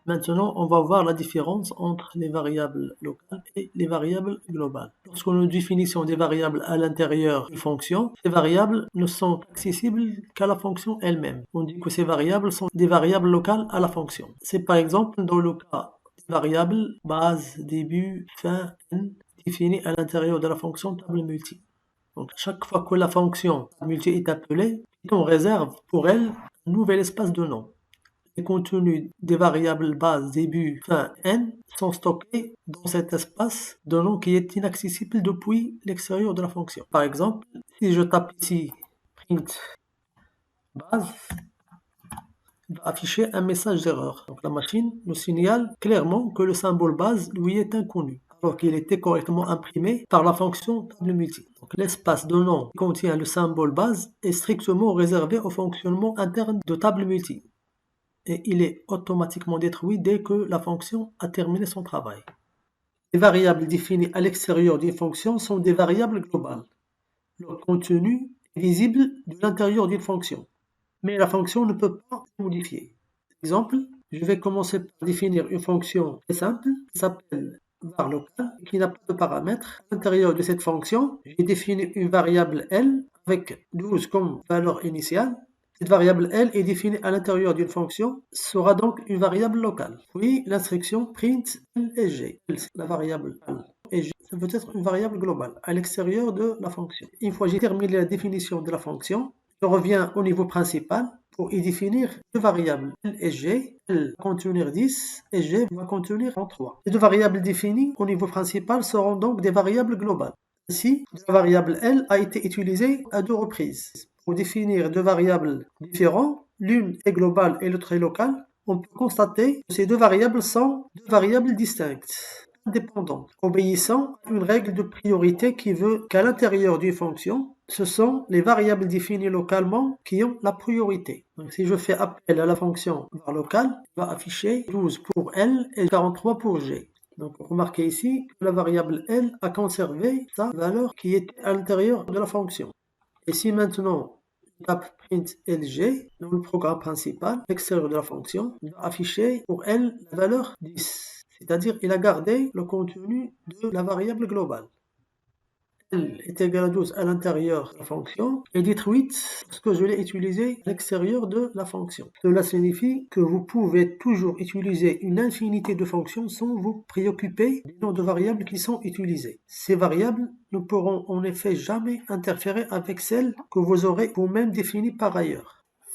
Maintenant, on va voir la différence entre les variables locales et les variables globales. Lorsque nous définissons des variables à l'intérieur d'une fonction, ces variables ne sont accessibles qu'à la fonction elle-même. On dit que ces variables sont des variables locales à la fonction. C'est par exemple dans le cas des variables base, début, fin, n, définies à l'intérieur de la fonction table multi. Donc, chaque fois que la fonction multi est appelée, on réserve pour elle un nouvel espace de nom. Les contenus des variables base, début, fin, n sont stockés dans cet espace de nom qui est inaccessible depuis l'extérieur de la fonction. Par exemple, si je tape ici print base, il va afficher un message d'erreur. Donc la machine nous signale clairement que le symbole base lui est inconnu, alors qu'il était correctement imprimé par la fonction table multi. Donc l'espace de nom qui contient le symbole base est strictement réservé au fonctionnement interne de table multi. Et il est automatiquement détruit dès que la fonction a terminé son travail. Les variables définies à l'extérieur d'une fonction sont des variables globales. Leur contenu est visible de l'intérieur d'une fonction, mais la fonction ne peut pas être modifiée. Exemple, je vais commencer par définir une fonction très simple qui s'appelle var local, qui n'a pas de paramètres. À l'intérieur de cette fonction, j'ai défini une variable L avec 12 comme valeur initiale. Cette variable L est définie à l'intérieur d'une fonction, sera donc une variable locale. Puis l'instruction print L et G. La variable L et G, ça peut être une variable globale à l'extérieur de la fonction. Une fois j'ai terminé la définition de la fonction, je reviens au niveau principal pour y définir deux variables L et G. L va contenir 10 et G va contenir 33. Les deux variables définies au niveau principal seront donc des variables globales. Ainsi, la variable L a été utilisée à deux reprises. Pour définir deux variables différentes, l'une est globale et l'autre est locale, on peut constater que ces deux variables sont deux variables distinctes, indépendantes, obéissant à une règle de priorité qui veut qu'à l'intérieur d'une fonction, ce sont les variables définies localement qui ont la priorité. Donc si je fais appel à la fonction var local, il va afficher 12 pour L et 43 pour G. Donc remarquez ici que la variable L a conservé sa valeur qui était à l'intérieur de la fonction. Et si maintenant je tape print LG dans le programme principal, l'extérieur de la fonction, il va afficher pour L la valeur 10. C'est-à-dire il a gardé le contenu de la variable globale. L est égal à 12 à l'intérieur de la fonction est détruite parce que je l'ai utilisé à l'extérieur de la fonction. Cela signifie que vous pouvez toujours utiliser une infinité de fonctions sans vous préoccuper du nombre de variables qui sont utilisées. Ces variables ne pourront en effet jamais interférer avec celles que vous aurez vous-même définies par ailleurs.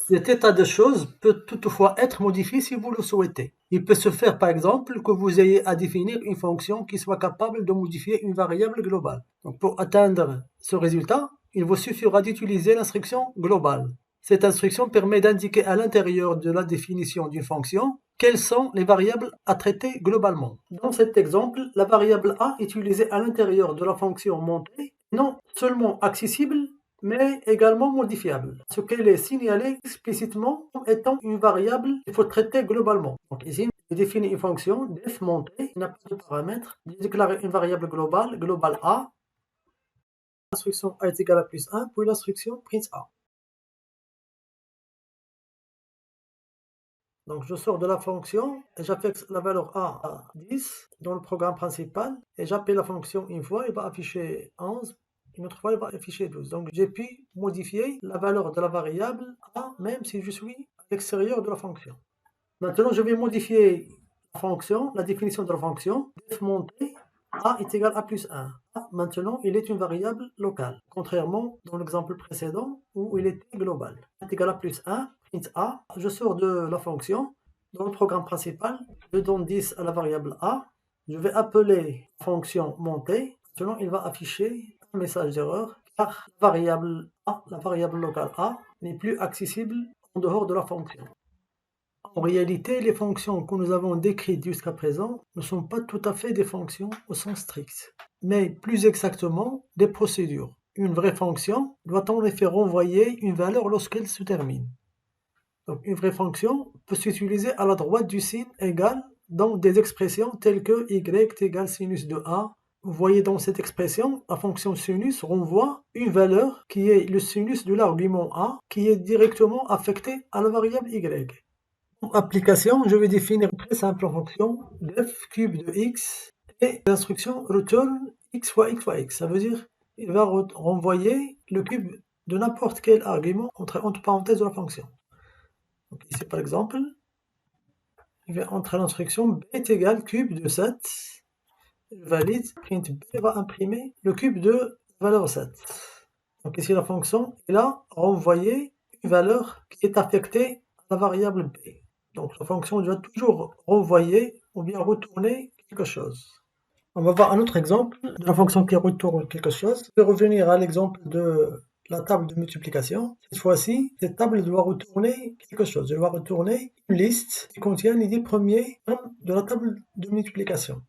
Cet état de choses peut toutefois être modifié si vous le souhaitez. Il peut se faire par exemple que vous ayez à définir une fonction qui soit capable de modifier une variable globale. Donc pour atteindre ce résultat, il vous suffira d'utiliser l'instruction globale. Cette instruction permet d'indiquer à l'intérieur de la définition d'une fonction quelles sont les variables à traiter globalement. Dans cet exemple, la variable a utilisée à l'intérieur de la fonction montée, non seulement accessible, mais également modifiable, ce qu'elle est signalée explicitement comme étant une variable qu'il faut traiter globalement. Donc ici, je définis une fonction def montée qui n'a pas de paramètres, je déclare une variable globale, globale a, l'instruction a est égale à plus 1, puis l'instruction print a. Donc je sors de la fonction et j'affecte la valeur a à 10 dans le programme principal et j'appelle la fonction une fois, il va afficher 11. Une autre fois, il va afficher 12. Donc, j'ai pu modifier la valeur de la variable a, même si je suis à l'extérieur de la fonction. Maintenant, je vais modifier la fonction, la définition de la fonction. Def montée, a est égal à plus 1. A, maintenant, il est une variable locale, contrairement dans l'exemple précédent où il était global. A est égal à plus 1, print a. Je sors de la fonction. Dans le programme principal, je donne 10 à la variable a. Je vais appeler la fonction montée. Maintenant, il va afficher un message d'erreur car la variable locale a, n'est plus accessible en dehors de la fonction. En réalité, les fonctions que nous avons décrites jusqu'à présent ne sont pas tout à fait des fonctions au sens strict, mais plus exactement des procédures. Une vraie fonction doit en effet renvoyer une valeur lorsqu'elle se termine. Donc une vraie fonction peut s'utiliser à la droite du signe égal dans des expressions telles que y égale sinus de a. Vous voyez dans cette expression, la fonction sinus renvoie une valeur qui est le sinus de l'argument a qui est directement affecté à la variable y. Pour application, je vais définir une très simple fonction def cube de x et l'instruction return x fois x fois x. Ça veut dire il va renvoyer le cube de n'importe quel argument entre parenthèses de la fonction. Donc ici par exemple, je vais entrer l'instruction b est égal cube de 7. Je valide, print b va imprimer le cube de valeur 7. Donc ici la fonction est là renvoyer une valeur qui est affectée à la variable b. Donc la fonction doit toujours renvoyer ou bien retourner quelque chose. On va voir un autre exemple de la fonction qui retourne quelque chose. Je vais revenir à l'exemple de la table de multiplication. Cette fois-ci, cette table doit retourner quelque chose. Elle doit retourner une liste qui contient les 10 premiers termes de la table de multiplication.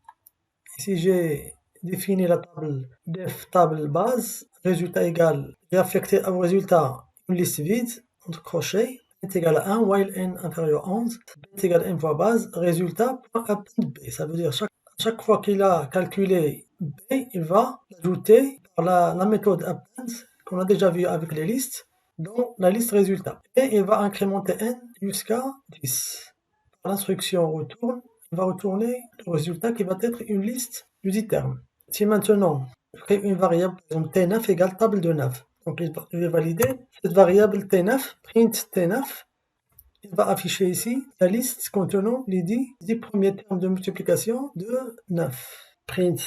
Ici, j'ai défini la table def table base, résultat égal, j'ai affecté au résultat une liste vide, entre crochets, est égal à 1, while n inférieur à 11, b est égal à n fois base, résultat, point append b. Ça veut dire chaque fois qu'il a calculé b, il va l'ajouter par la méthode append qu'on a déjà vu avec les listes dans la liste résultat. Et il va incrémenter n jusqu'à 10. Par l'instruction retourne, il va retourner le résultat qui va être une liste de 10 termes. Si maintenant je crée une variable, par exemple t9 égale table de 9, donc je vais valider cette variable t9, print t9, il va afficher ici la liste contenant les 10 premiers termes de multiplication de 9. Print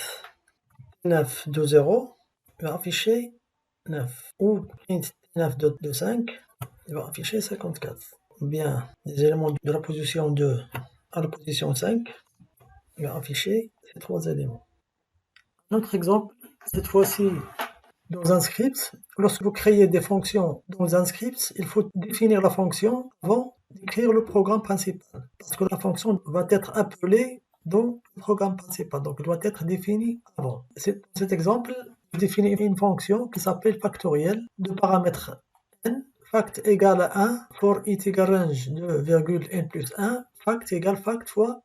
t9 de 0, il va afficher 9. Ou print t9 de 5, il va afficher 54. Ou bien les éléments de la position 2 à la position 5, il va afficher ces 3 éléments. Un autre exemple, cette fois-ci dans un script, lorsque vous créez des fonctions dans un script, il faut définir la fonction avant d'écrire le programme principal. Parce que la fonction va être appelée dans le programme principal, donc elle doit être définie avant. Dans cet exemple, je définis une fonction qui s'appelle factoriel de paramètres n, fact égale à 1, for it égale range de virgule n plus 1, fact égale fact fois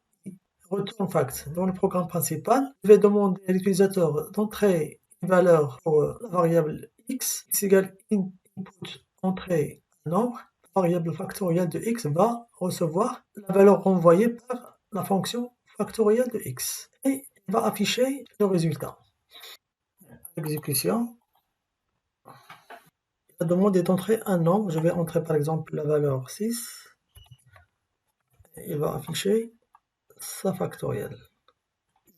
return fact. Dans le programme principal, je vais demander à l'utilisateur d'entrer une valeur pour la variable x égale input entrer un nombre. La variable factorielle de x va recevoir la valeur renvoyée par la fonction factorielle de x et il va afficher le résultat. Exécution. La demande est d'entrer un nombre. Je vais entrer par exemple la valeur 6. Et il va afficher sa factorielle.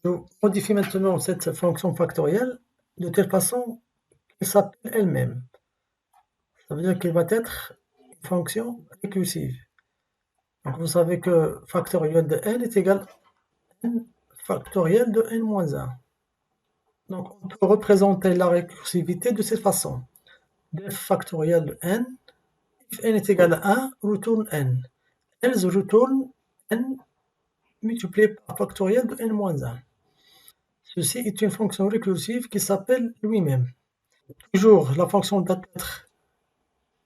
Je modifie maintenant cette fonction factorielle de telle façon qu'elle s'appelle elle-même. Ça veut dire qu'elle va être une fonction récursive. Donc vous savez que factoriel de n est égal à n factoriel de n-1. Donc on peut représenter la récursivité de cette façon. Def factoriel de n, if n est égal à 1, retourne n. Else retourne n multiplié par factoriel de n-1. Ceci est une fonction récursive qui s'appelle lui-même. Toujours, la fonction doit être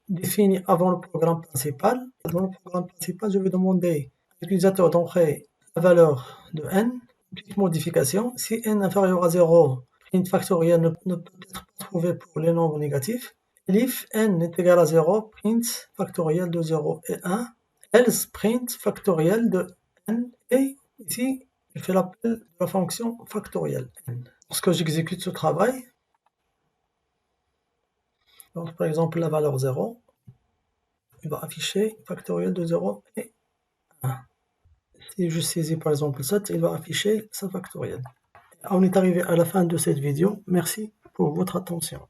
définie avant le programme principal. Dans le programme principal, je vais demander à l'utilisateur d'entrer la valeur de n, une petite modification. Si n inférieur à 0, print factoriel ne peut être pas trouvé pour les nombres négatifs. If n est égal à 0, print factoriel de 0 et 1. Else print factoriel de n. Et ici, je fais l'appel de la fonction factorielle n. Lorsque j'exécute ce travail, donc par exemple la valeur 0, il va afficher factoriel de 0 et 1. Si je saisis par exemple 7, il va afficher sa factorielle. On est arrivé à la fin de cette vidéo. Merci pour votre attention.